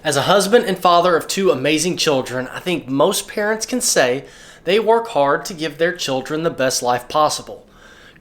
As a husband and father of two amazing children, I think most parents can say they work hard to give their children the best life possible.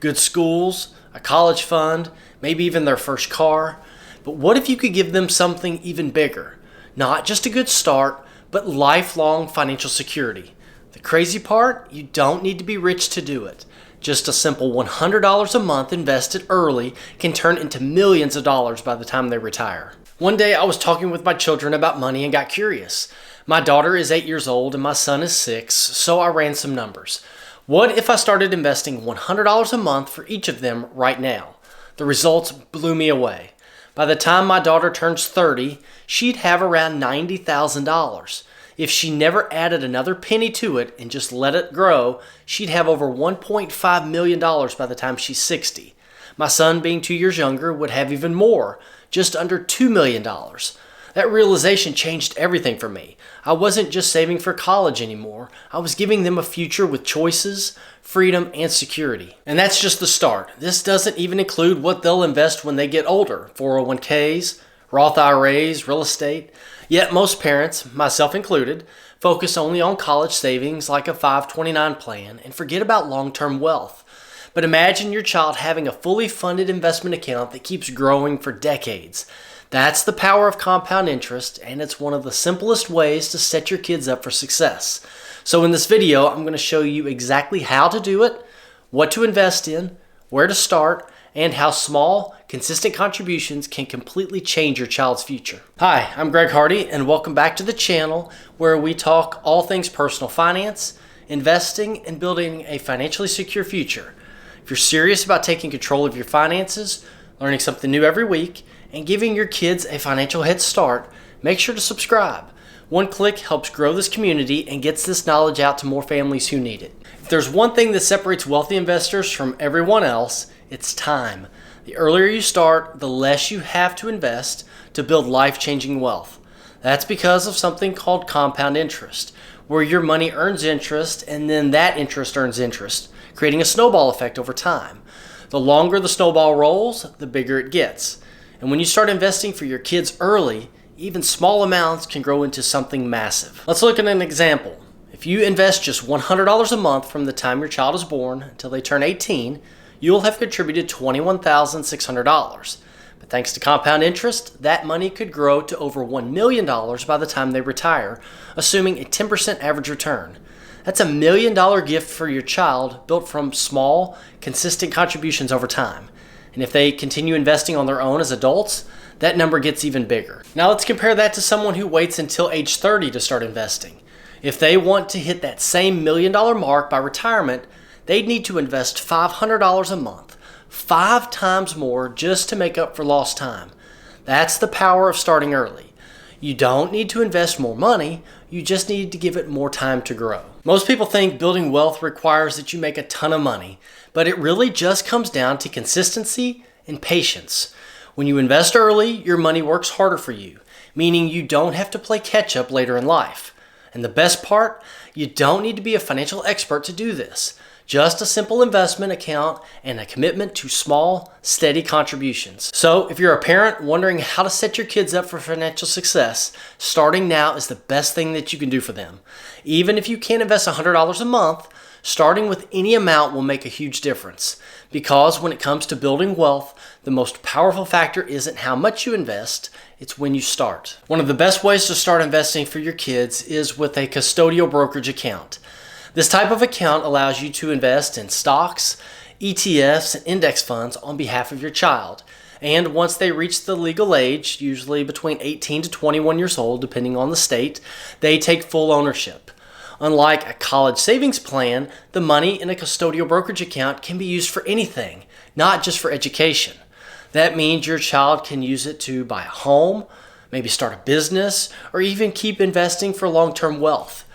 Good schools, a college fund, maybe even their first car. But what if you could give them something even bigger? Not just a good start, but lifelong financial security. The crazy part, you don't need to be rich to do it. Just a simple $100 a month invested early can turn into millions of dollars by the time they retire. One day I was talking with my children about money and got curious. My daughter is 8 years old and my son is 6, so I ran some numbers. What if I started investing $100 a month for each of them right now? The results blew me away. By the time my daughter turns 30, she'd have around $90,000. If she never added another penny to it and just let it grow, she'd have over $1.5 million by the time she's 60. My son, being 2 years younger, would have even more, just under $2 million. That realization changed everything for me. I wasn't just saving for college anymore. I was giving them a future with choices, freedom, and security. And that's just the start. This doesn't even include what they'll invest when they get older: 401ks, Roth IRAs, real estate. Yet most parents, myself included, focus only on college savings like a 529 plan and forget about long-term wealth. But imagine your child having a fully funded investment account that keeps growing for decades. That's the power of compound interest, and it's one of the simplest ways to set your kids up for success. So in this video, I'm going to show you exactly how to do it, what to invest in, where to start, and how small, consistent contributions can completely change your child's future. Hi, I'm Greg Hardy, and welcome back to the channel where we talk all things personal finance, investing, and building a financially secure future. If you're serious about taking control of your finances, learning something new every week, and giving your kids a financial head start, make sure to subscribe. One click helps grow this community and gets this knowledge out to more families who need it. If there's one thing that separates wealthy investors from everyone else, it's time. The earlier you start, the less you have to invest to build life-changing wealth. That's because of something called compound interest, where your money earns interest and then that interest earns interest, creating a snowball effect over time. The longer the snowball rolls, the bigger it gets. And when you start investing for your kids early, even small amounts can grow into something massive. Let's look at an example. If you invest just $100 a month from the time your child is born until they turn 18, you'll have contributed $21,600. But thanks to compound interest, that money could grow to over $1 million by the time they retire, assuming a 10% average return. That's $1 million gift for your child built from small, consistent contributions over time. And if they continue investing on their own as adults, that number gets even bigger. Now let's compare that to someone who waits until age 30 to start investing. If they want to hit that same $1 million mark by retirement, they'd need to invest $500 a month, 5 times more just to make up for lost time. That's the power of starting early. You don't need to invest more money, you just need to give it more time to grow. Most people think building wealth requires that you make a ton of money, but it really just comes down to consistency and patience. When you invest early, your money works harder for you, meaning you don't have to play catch up later in life. And the best part, you don't need to be a financial expert to do this. Just a simple investment account and a commitment to small, steady contributions. So if you're a parent wondering how to set your kids up for financial success, starting now is the best thing that you can do for them. Even if you can't invest $100 a month, starting with any amount will make a huge difference. Because when it comes to building wealth, the most powerful factor isn't how much you invest, it's when you start. One of the best ways to start investing for your kids is with a custodial brokerage account. This type of account allows you to invest in stocks, ETFs, and index funds on behalf of your child. And once they reach the legal age, usually between 18 to 21 years old, depending on the state, they take full ownership. Unlike a college savings plan, the money in a custodial brokerage account can be used for anything, not just for education. That means your child can use it to buy a home, maybe start a business, or even keep investing for long-term wealth.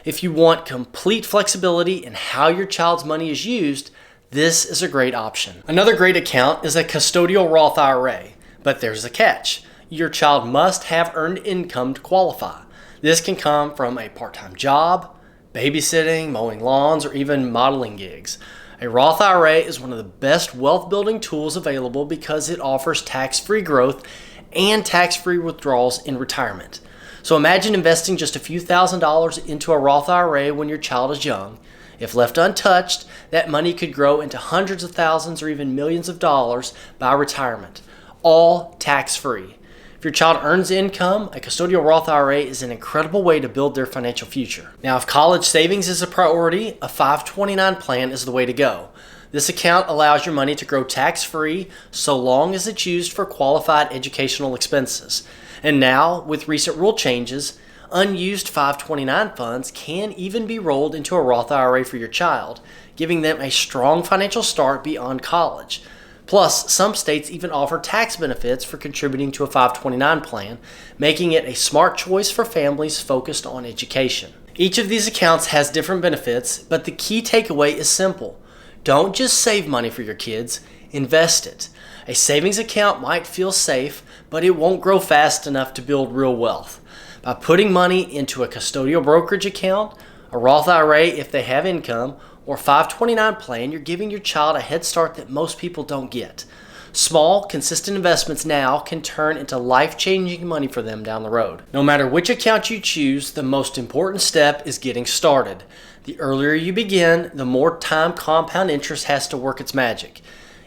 If you want complete flexibility in how your child's money is used, this is a great option. Another great account is a custodial Roth IRA, but there's a catch. Your child must have earned income to qualify. This can come from a part-time job, babysitting, mowing lawns, or even modeling gigs. A Roth IRA is one of the best wealth building tools available because it offers tax-free growth and tax-free withdrawals in retirement. So imagine investing just a few $1,000s into a Roth IRA when your child is young. If left untouched, that money could grow into hundreds of thousands or even millions of dollars by retirement, all tax-free. If your child earns income, a custodial Roth IRA is an incredible way to build their financial future. Now, if college savings is a priority, a 529 plan is the way to go. This account allows your money to grow tax-free so long as it's used for qualified educational expenses. And now, with recent rule changes, unused 529 funds can even be rolled into a Roth IRA for your child, giving them a strong financial start beyond college. Plus, some states even offer tax benefits for contributing to a 529 plan, making it a smart choice for families focused on education. Each of these accounts has different benefits, but the key takeaway is simple. Don't just save money for your kids, invest it. A savings account might feel safe, but it won't grow fast enough to build real wealth. By putting money into a custodial brokerage account, a Roth IRA if they have income, or 529 plan, you're giving your child a head start that most people don't get. Small, consistent investments now can turn into life-changing money for them down the road. No matter which account you choose, the most important step is getting started. The earlier you begin, the more time compound interest has to work its magic.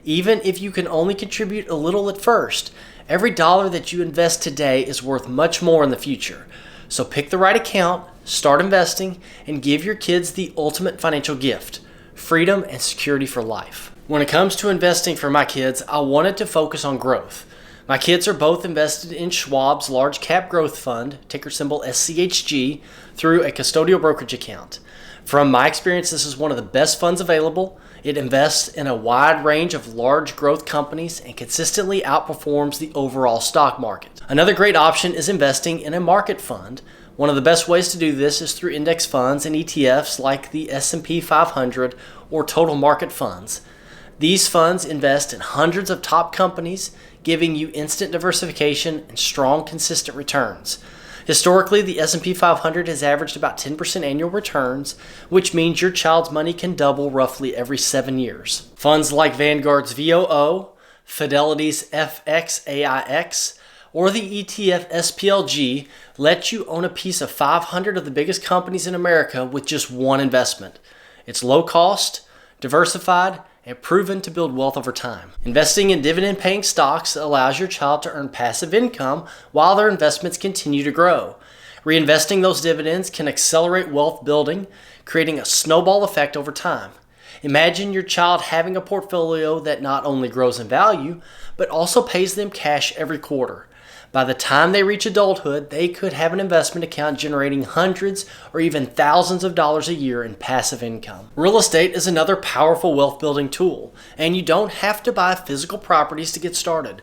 Even if you can only contribute a little at first, every dollar that you invest today is worth much more in the future. So pick the right account, start investing, and give your kids the ultimate financial gift, freedom and security for life. When it comes to investing for my kids, I wanted to focus on growth. My kids are both invested in Schwab's Large Cap Growth Fund, ticker symbol SCHG, through a custodial brokerage account. From my experience, this is one of the best funds available. It invests in a wide range of large growth companies and consistently outperforms the overall stock market. Another great option is investing in a market fund. One of the best ways to do this is through index funds and ETFs like the S&P 500 or total market funds. These funds invest in hundreds of top companies, giving you instant diversification and strong, consistent returns. Historically, the S&P 500 has averaged about 10% annual returns, which means your child's money can double roughly every 7 years. Funds like Vanguard's VOO, Fidelity's FXAIX, or the ETF SPLG let you own a piece of 500 of the biggest companies in America with just one investment. It's low cost, diversified, and proven to build wealth over time. Investing in dividend-paying stocks allows your child to earn passive income while their investments continue to grow. Reinvesting those dividends can accelerate wealth building, creating a snowball effect over time. Imagine your child having a portfolio that not only grows in value, but also pays them cash every quarter. By the time they reach adulthood, they could have an investment account generating hundreds or even thousands of dollars a year in passive income. Real estate is another powerful wealth building tool, and you don't have to buy physical properties to get started.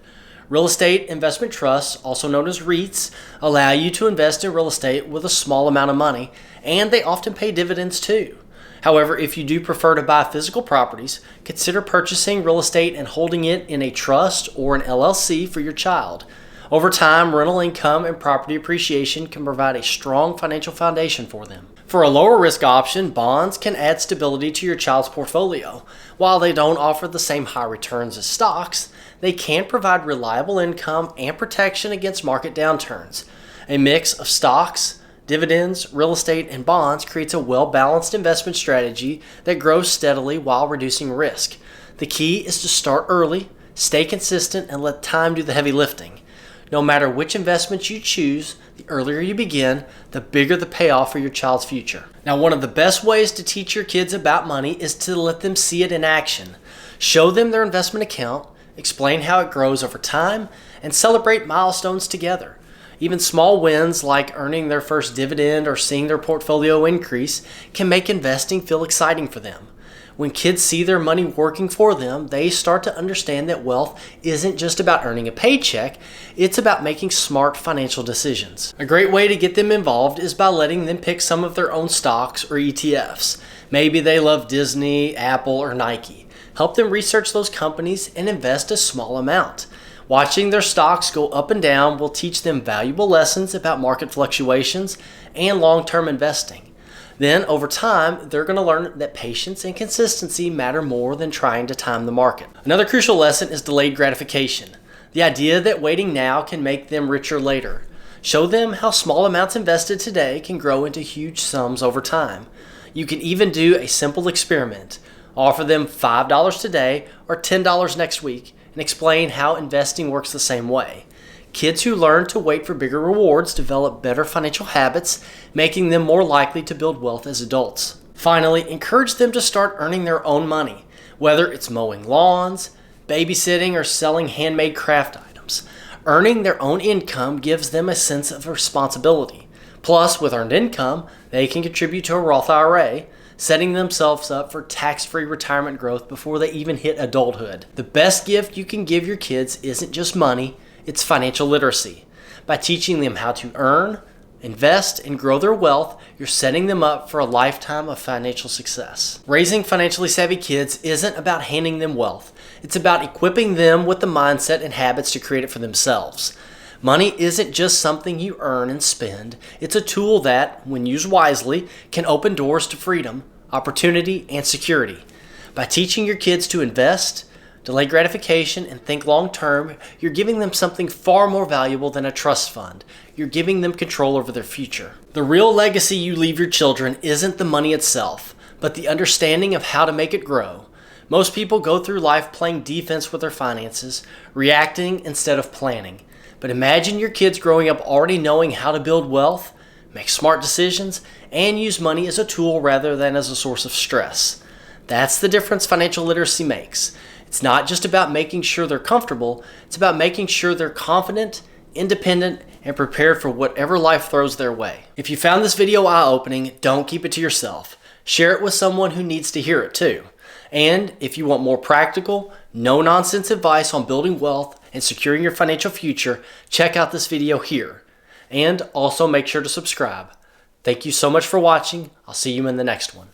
Real estate investment trusts, also known as REITs, allow you to invest in real estate with a small amount of money, and they often pay dividends too. However, if you do prefer to buy physical properties, consider purchasing real estate and holding it in a trust or an LLC for your child. Over time, rental income and property appreciation can provide a strong financial foundation for them. For a lower risk option, bonds can add stability to your child's portfolio. While they don't offer the same high returns as stocks, they can provide reliable income and protection against market downturns. A mix of stocks, dividends, real estate, and bonds creates a well-balanced investment strategy that grows steadily while reducing risk. The key is to start early, stay consistent, and let time do the heavy lifting. No matter which investments you choose, the earlier you begin, the bigger the payoff for your child's future. Now, one of the best ways to teach your kids about money is to let them see it in action. Show them their investment account, explain how it grows over time, and celebrate milestones together. Even small wins like earning their first dividend or seeing their portfolio increase can make investing feel exciting for them. When kids see their money working for them, they start to understand that wealth isn't just about earning a paycheck, it's about making smart financial decisions. A great way to get them involved is by letting them pick some of their own stocks or ETFs. Maybe they love Disney, Apple, or Nike. Help them research those companies and invest a small amount. Watching their stocks go up and down will teach them valuable lessons about market fluctuations and long-term investing. Then, over time, they're going to learn that patience and consistency matter more than trying to time the market. Another crucial lesson is delayed gratification. The idea that waiting now can make them richer later. Show them how small amounts invested today can grow into huge sums over time. You can even do a simple experiment. Offer them $5 today or $10 next week and explain how investing works the same way. Kids who learn to wait for bigger rewards develop better financial habits, making them more likely to build wealth as adults. Finally, encourage them to start earning their own money, whether it's mowing lawns, babysitting, or selling handmade craft items. Earning their own income gives them a sense of responsibility. Plus, with earned income, they can contribute to a Roth IRA, setting themselves up for tax-free retirement growth before they even hit adulthood. The best gift you can give your kids isn't just money, it's financial literacy. By teaching them how to earn, invest, and grow their wealth, you're setting them up for a lifetime of financial success. Raising financially savvy kids isn't about handing them wealth. It's about equipping them with the mindset and habits to create it for themselves. Money isn't just something you earn and spend. It's a tool that, when used wisely, can open doors to freedom, opportunity, and security. By teaching your kids to invest, delay gratification, and think long term, you're giving them something far more valuable than a trust fund. You're giving them control over their future. The real legacy you leave your children isn't the money itself, but the understanding of how to make it grow. Most people go through life playing defense with their finances, reacting instead of planning. But imagine your kids growing up already knowing how to build wealth, make smart decisions, and use money as a tool rather than as a source of stress. That's the difference financial literacy makes. It's not just about making sure they're comfortable, it's about making sure they're confident, independent, and prepared for whatever life throws their way. If you found this video eye-opening, don't keep it to yourself. Share it with someone who needs to hear it too. And if you want more practical, no-nonsense advice on building wealth and securing your financial future, check out this video here. And also make sure to subscribe. Thank you so much for watching. I'll see you in the next one.